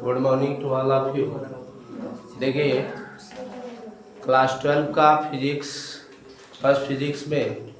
Good morning to all of you. देखिए, class 12 का physics first physics में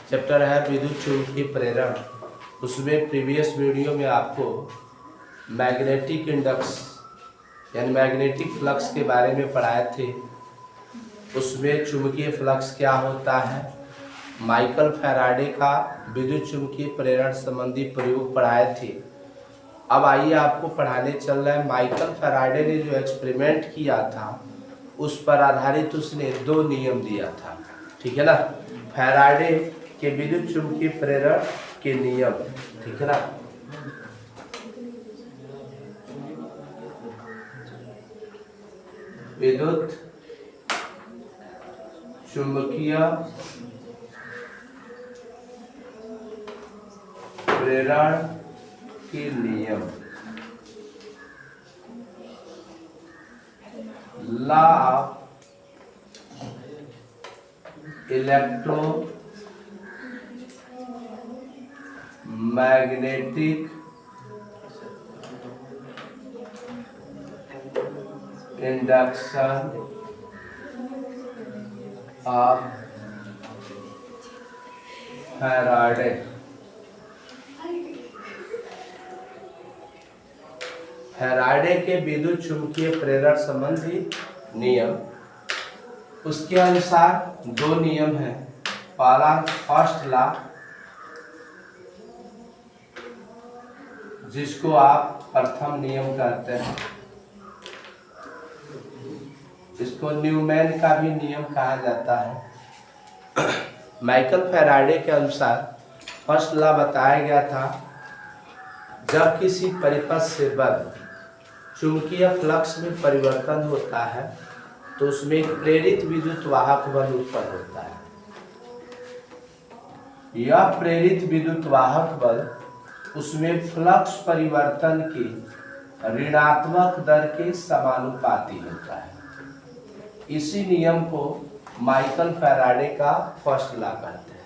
chapter है विद्युत चुम्बकीय प्रेरण। उसमें प्रीवियस वीडियो में आपको मैग्नेटिक इंडक्स यानी मैग्नेटिक फ्लक्स के बारे में पढ़ाए थे। उसमें चुंबकीय फ्लक्स क्या होता है, माइकल फैराडे का विद्युत चुम्बकीय प्रेरण संबंधी प्रयोग पढ़ाए थे। अब आइए आपको पढ़ाने चल रहा है माइकल फैराडे ने जो एक्सपेरिमेंट किया था उस पर आधारित उसने 2 नियम दिया था, ठीक है ना। फैराडे के विद्युत चुम्बकीय प्रेरण के नियम, ठीक है ना। विद्युत चुम्बकीय प्रेरण के नियम, law of electromagnetic induction of Faraday. Faraday के विद्युत चुम्बकीय प्रेरण संबंधी नियम, उसके अनुसार 2 नियम हैं। पहला फर्स्ट लॉ, जिसको आप प्रथम नियम कहते हैं, इसको न्यूमैन का भी नियम कहा जाता है। माइकल फैराडे के अनुसार फर्स्ट लॉ बताया गया था, जब किसी परिपथ से बल चुंबकीय फ्लक्स में परिवर्तन होता है तो उसमें एक प्रेरित विद्युत वाहक बल उत्पन्न होता है। यह प्रेरित विद्युत वाहक बल उसमें फ्लक्स परिवर्तन के ऋणात्मक दर के समानुपाती होता है। इसी नियम को माइकल फैराडे का फर्स्ट लॉ कहते हैं,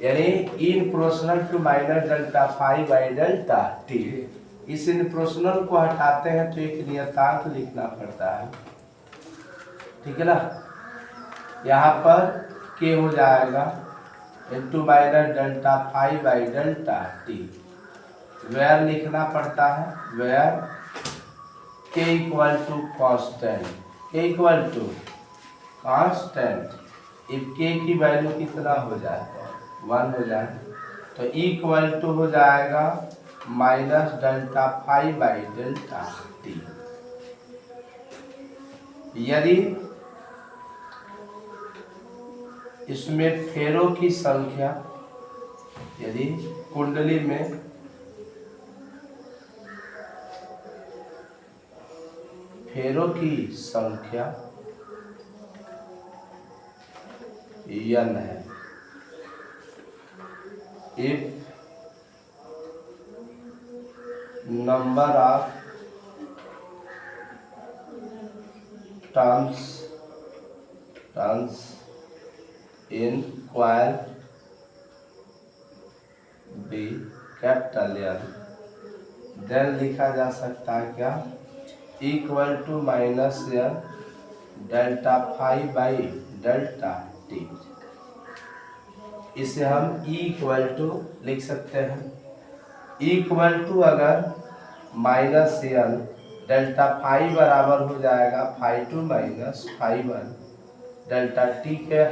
यानी in proportional to minus delta phi by delta T. इस इन प्रोपोर्शनल को हटाते हैं तो एक नियतांक लिखना पड़ता है, ठीक है ना। यहाँ पर के हो जाएगा into minus delta phi by delta t. Where लिखना पड़ता है, where k equal to constant, k equal to constant. If k की वैल्यू कितना हो जाए, 1 हो जाए, तो इक्वल टू हो जाएगा minus delta five by delta T. यदि इसमें फेरों की संख्या, यदि कुंडली में फेरों की संख्या n है, if number of turns in coil be capital N, then लिखा जा सकता है क्या, equal to minus n delta five by delta T. इसे हम इक्वल टू लिख सकते हैं, इक्वल टू अगर माइनस n डेल्टा फाइव बराबर हो जाएगा five two minus five one delta T के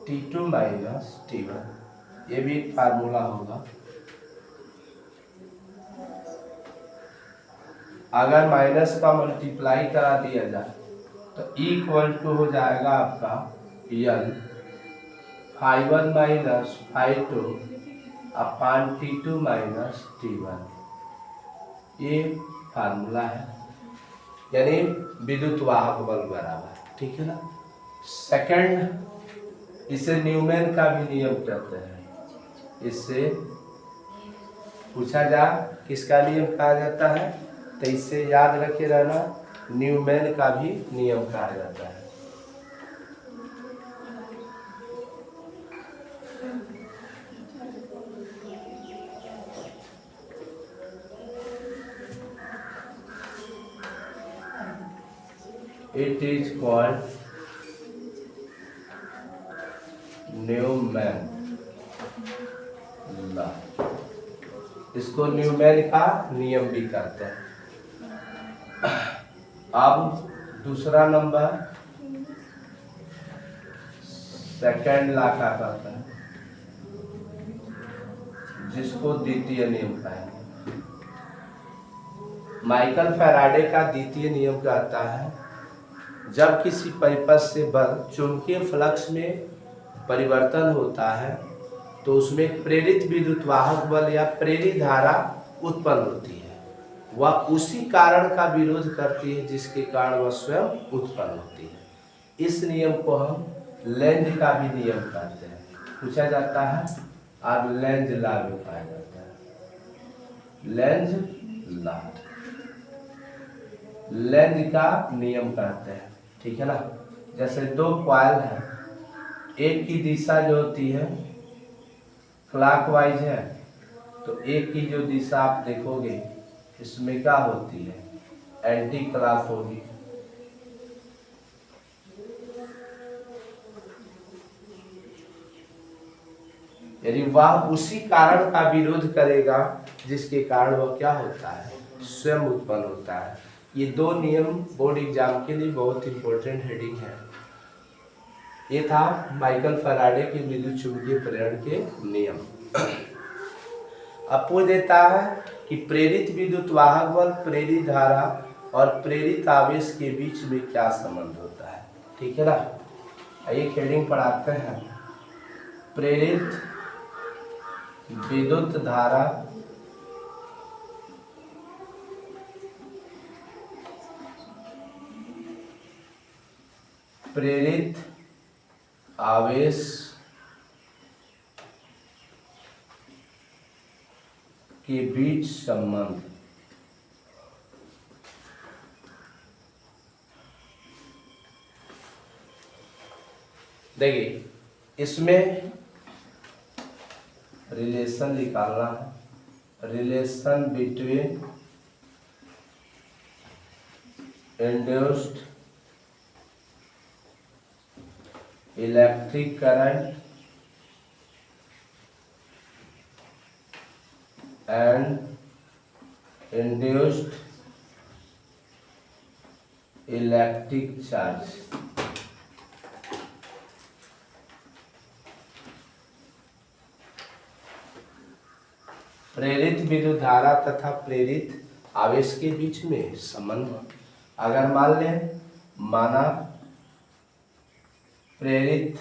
T two minus T one, ये भी एक फार्मूला होगा। अगर माइनस का मल्टीप्लाई करा दिया जाए तो इक्वल टू हो जाएगा आपका n phi one minus phi two upon t two minus T one, ये फार्मूला है, यानी विद्युत वाहक बल बराबर, ठीक है ना। सेकंड, इसे न्यूमैन का भी नियम कहते हैं। इससे पूछा जा किसका नियम कहा जाता है, तो इससे याद रखे रहना, न्यूमैन का भी नियम कहा जाता है। It is called Neumann law. इसको न्यूमैन का नियम भी कहते हैं। अब दूसरा नंबर सेकंड लॉ का कहता है, जिसको द्वितीय नियम कहेंगे। माइकल फैराडे का द्वितीय नियम कहता है, जब किसी परिपथ से बल चुंबकीय फ्लक्स में परिवर्तन होता है तो उसमें एक प्रेरित विद्युत वाहक बल या प्रेरित धारा उत्पन्न होती है। वह उसी कारण का विरोध करती है जिसके कारण वह स्वयं उत्पन्न होती है। इस नियम को हम लेंज का भी नियम कहते हैं। पूछा जाता है और लेंज लॉ भी कहा जाता है। लेंज लॉ, लेंज का नियम कहते हैं, ठीक है ना। जैसे दो कॉइल है, एक की दिशा जो होती है क्लॉकवाइज है, तो एक की जो दिशा आप देखोगे इसमें क्या होती है, एंटी क्लॉक होगी। यदि वह उसी कारण का विरोध करेगा जिसके कारण वह क्या होता है, स्वयं उत्पन्न होता है। ये दो नियम बोर्ड एग्जाम के लिए बहुत इंपॉर्टेंट हेडिंग है। ये था माइकल फैराडे के विद्युत चुंबकीय प्रेरण के नियम। अब पूछ देता है कि प्रेरित विद्युत वाहक बल, प्रेरित धारा और प्रेरित आवेश के बीच में क्या संबंध होता है, ठीक है ना। एक हेडिंग पढ़ाते हैं, प्रेरित विद्युत धारा प्रेरित आवेश के बीच संबंध। देखिए इसमें रिलेशन निकालना है, relation between induced electric current and induced electric charge। प्रेरित विद्युत धारा तथा प्रेरित आवेश के बीच में संबंध। अगर मान लें, माना प्रेरित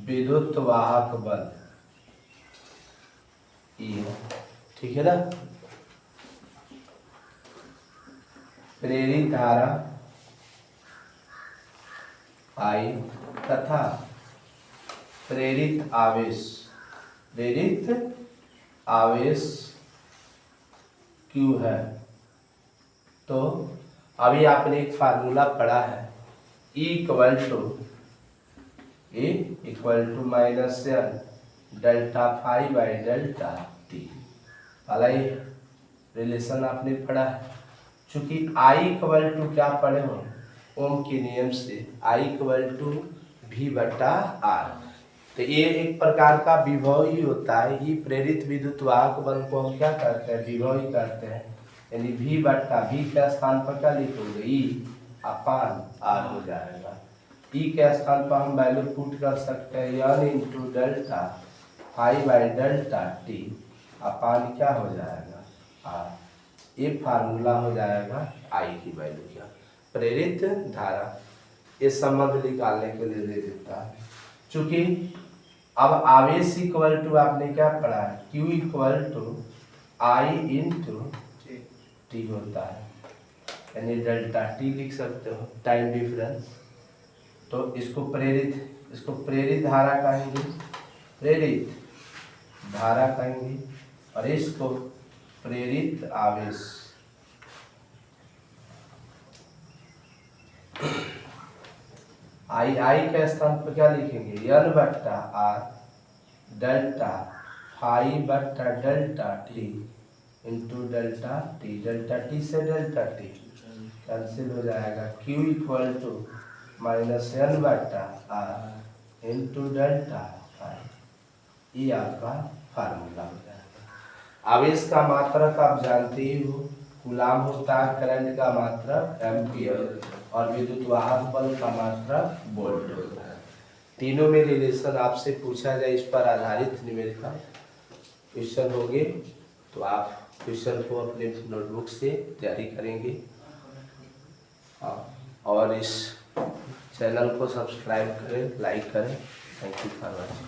विद्युत वाहक बल E, ठीक है ना, प्रेरित धारा I तथा प्रेरित आवेश Q है। तो अभी आपने एक फार्मूला पढ़ा है, E equal to minus delta phi by delta t वाला ये रिलेशन आपने पढ़ा है। चूंकि I इक्वल टू क्या पढ़े हो, ओम के नियम से I इक्वल टू V बटा R। तो ये एक प्रकार का विभव ही होता है। ये प्रेरित विद्युत वाहक बल को हम क्या करते हैं, विभव ही करते हैं। यानी V बटा V के स्थान पर क्या लिखोगे, E अपान R हो जाएगा। E के स्थान पर हम वैल्यू पुट कर सकते हैं, यानी into delta phi by delta T upon क्या हो जाएगा, R। ये फार्मूला हो जाएगा I की वैल्यू क्या, प्रेरित धारा। ये संबंध निकालने के लिए दे देता है। चूंकि अब आवेश इक्वल टू आपने क्या पढ़ा है, Q equal to I into t होता है, यानी डेल्टा टी लिख सकते हो, टाइम डिफरेंस। तो इसको प्रेरित धारा कहेंगे, प्रेरित धारा कहेंगे, और इसको प्रेरित आवेश। आई के स्थान पर क्या लिखेंगे, N बट्टा R डेल्टा फाई बट्टा delta t into delta t, delta t से डेल्टा टी कैंसिल हो जाएगा, Q equal to -N/R into delta phi, ये आपका फार्मूला हो जाएगा। आवेश का मात्रक आप जानते ही हो, कूलाम होता है, करंट का मात्रक एम्पियर, और विद्युत वाहक बल का मात्रक वोल्ट होता है। तीनों में रिलेशन आपसे पूछा जाए, इस पर आधारित न्यूमेरिकल क्वेश्चन होंगे, तो आप क्वेश्चन को अपने नोटबुक से तैयारी करेंगे। और इस चैनल को सब्सक्राइब करें, लाइक करें। Thank you for watching.